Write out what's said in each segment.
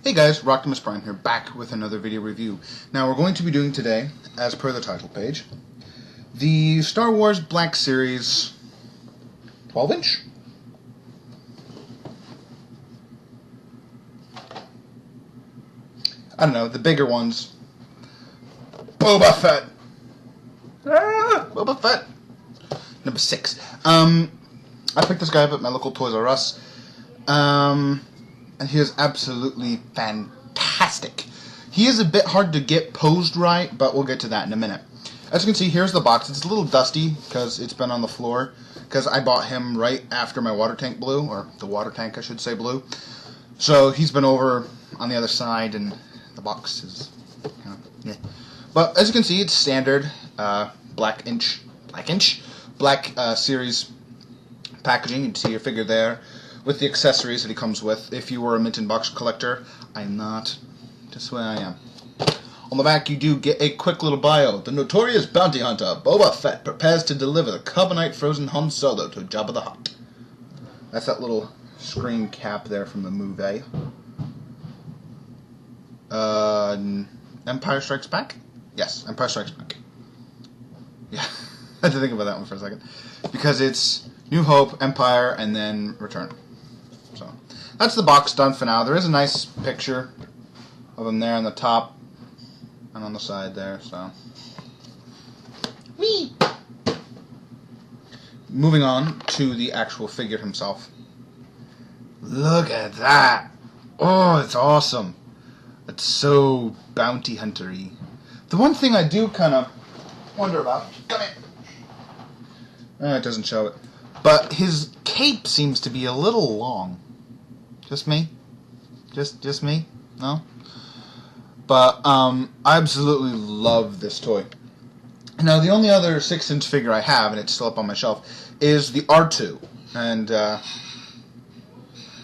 Hey guys, Optimus Prime here, back with another video review. Now we're going to be doing today, as per the title page, the Star Wars Black Series 12-inch? I don't know, the bigger ones. Boba Fett! Boba Fett! Number 6. I picked this guy up at my local Toys R Us. And he is absolutely fantastic. He is a bit hard to get posed right, but we'll get to that in a minute. As you can see, here's the box. It's a little dusty because it's been on the floor, because I bought him right after my water tank blew, or the water tank I should say blew. So he's been over on the other side, and the box is kind of, yeah. But as you can see, it's standard black series packaging. You can see your figure there, with the accessories that he comes with. If you were a mint and box collector, I'm not. Just the way I am. On the back, you do get a quick little bio. The notorious bounty hunter, Boba Fett, prepares to deliver the carbonite frozen Han Solo to Jabba the Hutt. That's that little screen cap there from the movie. Empire Strikes Back? Yes, Empire Strikes Back. Yeah, I had to think about that one for a second. Because it's New Hope, Empire, and then Return. So that's the box done for now. There is a nice picture of him there on the top and on the side there. So, whee! Moving on to the actual figure himself. Look at that! Oh, it's awesome. It's so bounty hunter-y. The one thing I do kind of wonder about. Come here. It doesn't show it. But his cape seems to be a little long. Just me? Just me? No? But, I absolutely love this toy. Now, the only other 6-inch figure I have, and it's still up on my shelf, is the R2. And,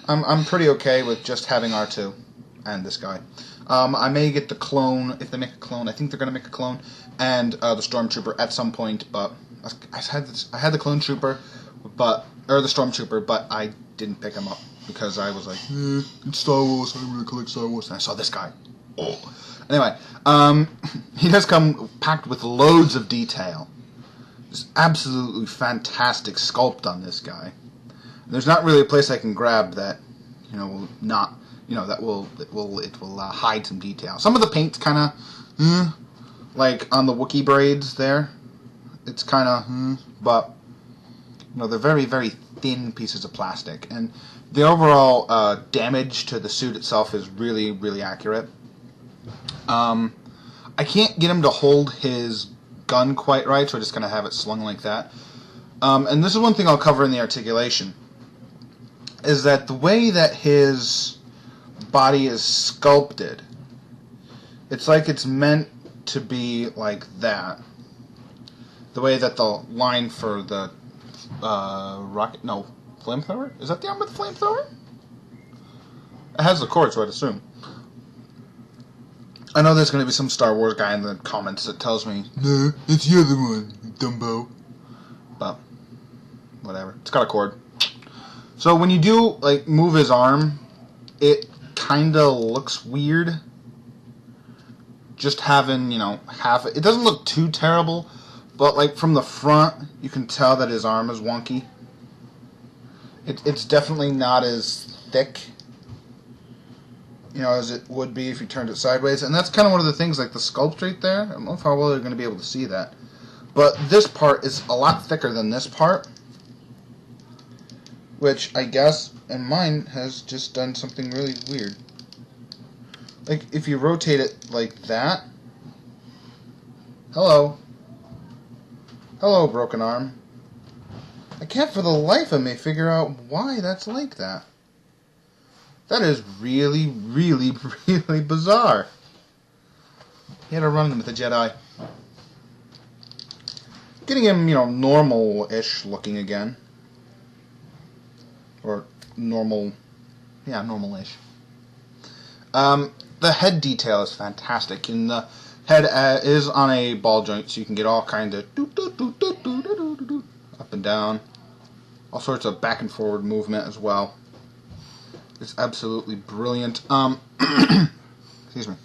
I'm pretty okay with just having R2 and this guy. I may get the clone, if they make a clone. I think they're going to make a clone, and the Stormtrooper at some point, but I had the Clone Trooper, or the Stormtrooper, but I didn't pick him up because I was like, it's Star Wars, I don't really collect Star Wars, and I saw this guy. Oh. Anyway, he does come packed with loads of detail. There's absolutely fantastic sculpt on this guy. And there's not really a place I can grab that, will not, that will hide some detail. Some of the paint's kind of, like on the Wookiee braids there. It's kind of, but they're very, very thin pieces of plastic, and the overall damage to the suit itself is really, really accurate. I can't get him to hold his gun quite right, so I just kind of have it slung like that. And this is one thing I'll cover in the articulation, is that the way that his body is sculpted, it's like it's meant to be like that. The way that the line for the flamethrower? Is that the arm with the flamethrower? It has the cord, so I'd assume. I know there's going to be some Star Wars guy in the comments that tells me, no, it's the other one, Dumbo. But, whatever. It's got a cord. So when you do, move his arm, it kind of looks weird. Just having, half it. It doesn't look too terrible. But, from the front, you can tell that his arm is wonky. It's definitely not as thick, as it would be if you turned it sideways. And that's kind of one of the things, like the sculpt right there. I don't know how well you're going to be able to see that. But this part is a lot thicker than this part, which I guess, in mine, has just done something really weird. Like, if you rotate it like that. Hello, broken arm. I can't for the life of me figure out why that's like that. That is really, really, really bizarre. He had a run with the Jedi. Getting him, normal-ish looking again. Or normal, yeah, normal-ish. The head detail is fantastic, and the head is on a ball joint, so you can get all kind of up and down, all sorts of back and forward movement as well. is absolutely brilliant. Excuse me.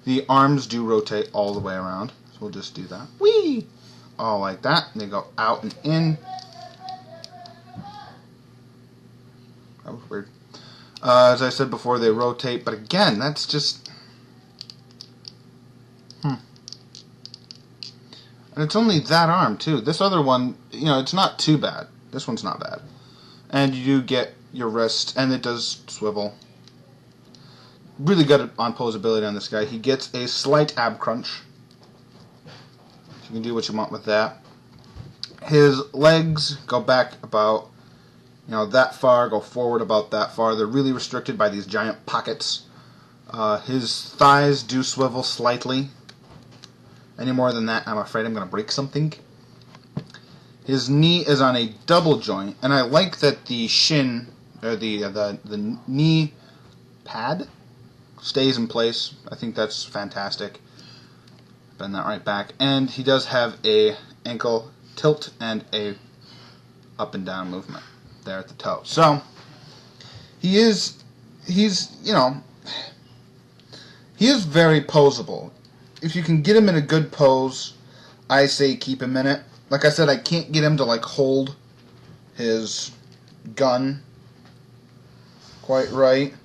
The arms do rotate all the way around, so we'll just do that. Whee! All like that. And they go out and in. That was weird. As I said before, they rotate, but again, that's just... And it's only that arm, too. This other one, you know, it's not too bad. This one's not bad. And you do get your wrist, and it does swivel. Really good on posability on this guy. He gets a slight ab crunch. You can do what you want with that. His legs go back about, you know, that far, go forward about that far. They're really restricted by these giant pockets. His thighs do swivel slightly. Any more than that, I'm afraid I'm going to break something. His knee is on a double joint, and I like that the shin, or the knee pad stays in place. I think that's fantastic. Bend that right back. And he does have a ankle tilt and a up and down movement there at the toe. So, he's very poseable. If you can get him in a good pose, I say keep him in it. Like I said, I can't get him to like hold his gun quite right.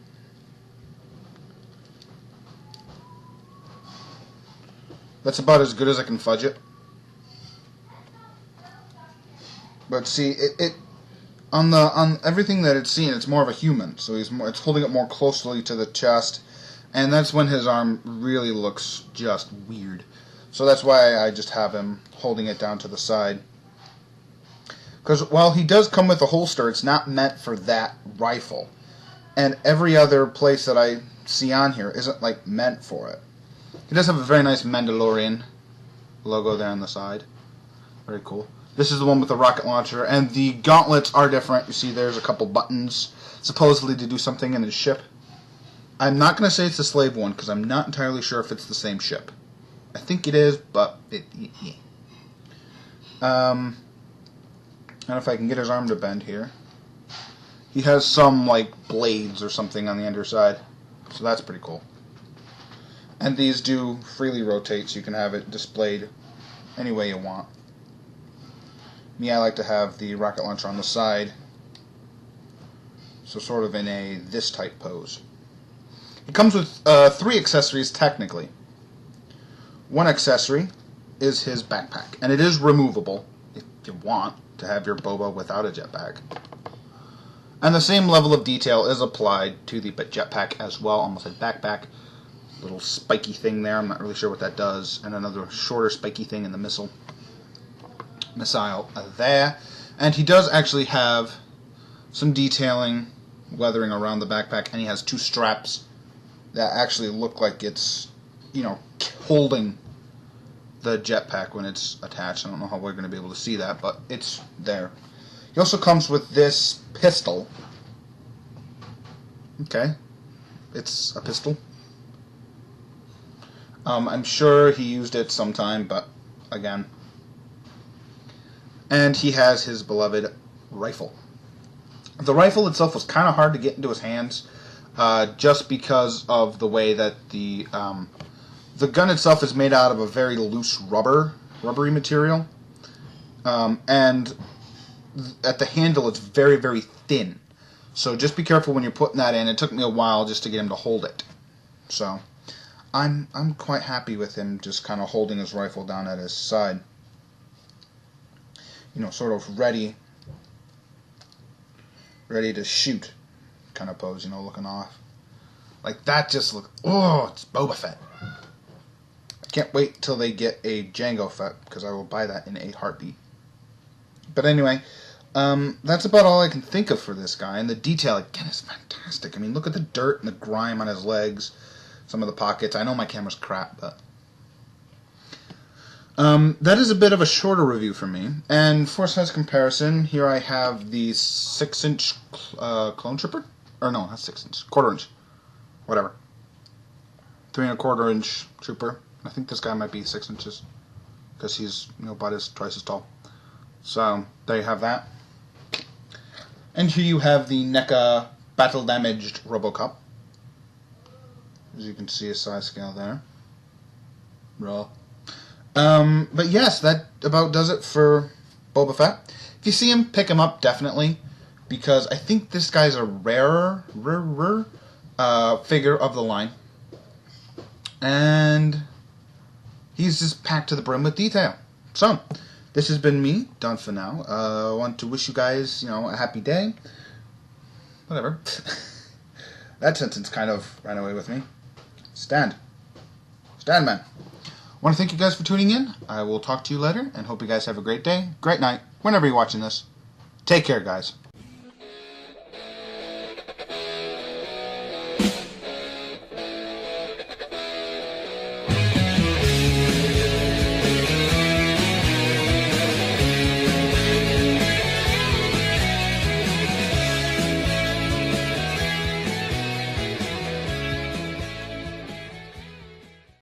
That's about as good as I can fudge it. But see, it on everything that it's seen, it's more of a human. So it's holding it more closely to the chest. And that's when his arm really looks just weird. So that's why I just have him holding it down to the side. Because while he does come with a holster, it's not meant for that rifle. And every other place that I see on here isn't like meant for it. He does have a very nice Mandalorian logo there on the side. Very cool. This is the one with the rocket launcher. And the gauntlets are different. You see there's a couple buttons, supposedly to do something in his ship. I'm not going to say it's the slave one, because I'm not entirely sure if it's the same ship. I think it is, but yeah. And if I can get his arm to bend here. He has some, like, blades or something on the underside. So that's pretty cool. And these do freely rotate, so you can have it displayed any way you want. Me, I like to have the rocket launcher on the side. So sort of in a this type pose. It comes with 3 accessories, technically. One accessory is his backpack, and it is removable if you want to have your Boba without a jetpack. And the same level of detail is applied to the jetpack as well, almost like backpack. Little spiky thing there, I'm not really sure what that does, and another shorter spiky thing in the missile there. And he does actually have some detailing, weathering around the backpack, and he has 2 straps that actually look like it's, you know, holding the jetpack when it's attached. I don't know how we're going to be able to see that, but it's there. He also comes with this pistol. Okay. It's a pistol. I'm sure he used it sometime, but again. And he has his beloved rifle. The rifle itself was kind of hard to get into his hands. Just because of the way that the gun itself is made out of a very loose rubbery material, and at the handle it's very, very thin. So just be careful when you're putting that in. It took me a while just to get him to hold it. So I'm quite happy with him just kind of holding his rifle down at his side. You know, sort of ready to shoot kind of pose, you know, looking off. Like, that just look... Oh, it's Boba Fett. I can't wait till they get a Jango Fett, because I will buy that in a heartbeat. But anyway, that's about all I can think of for this guy. And the detail, again, is fantastic. I mean, look at the dirt and the grime on his legs. Some of the pockets. I know my camera's crap, but... that is a bit of a shorter review for me. And for size comparison, here I have the 6-inch clone trooper. Or no, not 6 inch. 1/4 inch. Whatever. 3 1/4 inch trooper. I think this guy might be 6 inches. Because he's, you know, about twice as tall. So, there you have that. And here you have the NECA battle damaged RoboCop. As you can see, a size scale there. Raw. But yes, that about does it for Boba Fett. If you see him, pick him up, definitely. Because I think this guy's a rarer figure of the line. And he's just packed to the brim with detail. So, this has been me, done for now. I want to wish you guys, a happy day. Whatever. That sentence kind of ran away with me. Stand, man. I want to thank you guys for tuning in. I will talk to you later, and hope you guys have a great day, great night, whenever you're watching this. Take care, guys.